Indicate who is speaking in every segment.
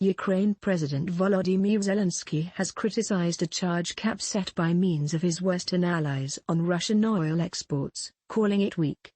Speaker 1: Ukraine President Volodymyr Zelensky has criticized a charge cap set by means of his Western allies on Russian oil exports, calling it weak.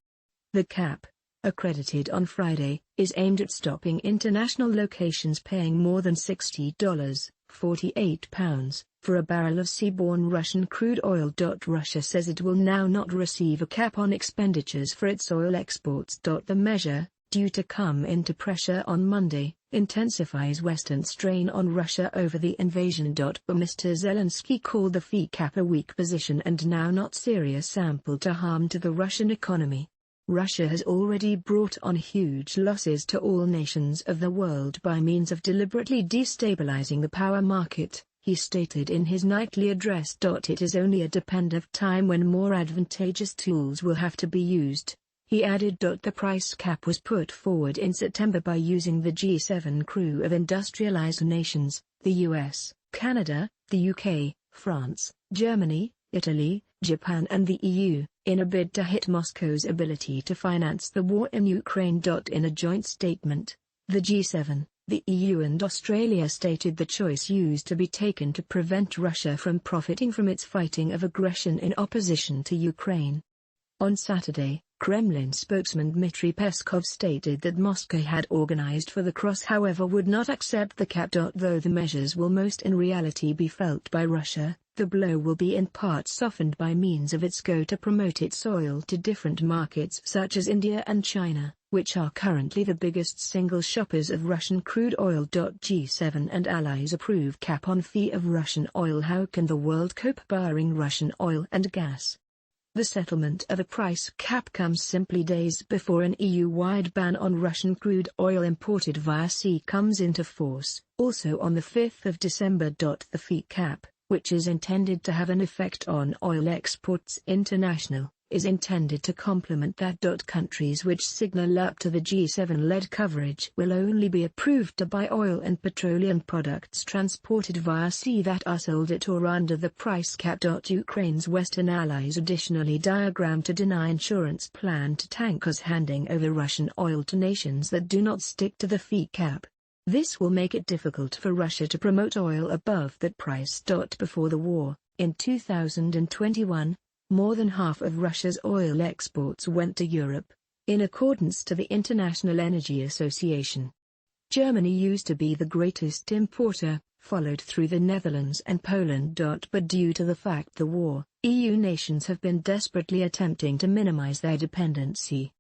Speaker 1: The cap, accredited on Friday, is aimed at stopping international locations paying more than $60 (48 pounds) for a barrel of seaborne Russian crude oil. Russia says it will now not receive a cap on expenditures for its oil exports. The measure, due to come into pressure on Monday, intensifies Western strain on Russia over the invasion. But Mr. Zelensky called the fee cap a weak position and now not serious ample to harm to the Russian economy. Russia has already brought on huge losses to all nations of the world by means of deliberately destabilizing the power market, he stated in his nightly address. It is only a depend of time when more advantageous tools will have to be used. He added. The price cap was put forward in September by using the G7 crew of industrialized nations, the US, Canada, the UK, France, Germany, Italy, Japan and the EU, in a bid to hit Moscow's ability to finance the war in Ukraine. In a joint statement, the G7, the EU and Australia stated the choice used to be taken to prevent Russia from profiting from its fighting of aggression in opposition to Ukraine. On Saturday, Kremlin spokesman Dmitry Peskov stated that Moscow had organized for the cross, however would not accept the cap. Though the measures will most in reality be felt by Russia, the blow will be in part softened by means of its go to promote its oil to different markets such as India and China, which are currently the biggest single shoppers of Russian crude oil. G7 and allies approve cap on fee of Russian oil. How can the world cope barring Russian oil and gas? The settlement of a price cap comes simply days before an EU-wide ban on Russian crude oil imported via sea comes into force, also on the 5th of December. The fee cap, which is intended to have an effect on oil exports international, is intended to complement that. Countries which signal up to the G7-led coverage will only be approved to buy oil and petroleum products transported via sea that are sold at or under the price cap. Ukraine's Western allies additionally diagrammed a deny insurance plan to tankers handing over Russian oil to nations that do not stick to the fee cap. This will make it difficult for Russia to promote oil above that price. Before the war, in 2021, more than half of Russia's oil exports went to Europe, in accordance to the International Energy Association. Germany used to be the greatest importer, followed through the Netherlands and Poland. But due to the fact the war, EU nations have been desperately attempting to minimize their dependency.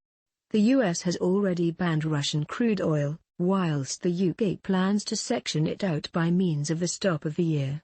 Speaker 1: The US has already banned Russian crude oil, whilst the UK plans to section it out by means of the stop of the year.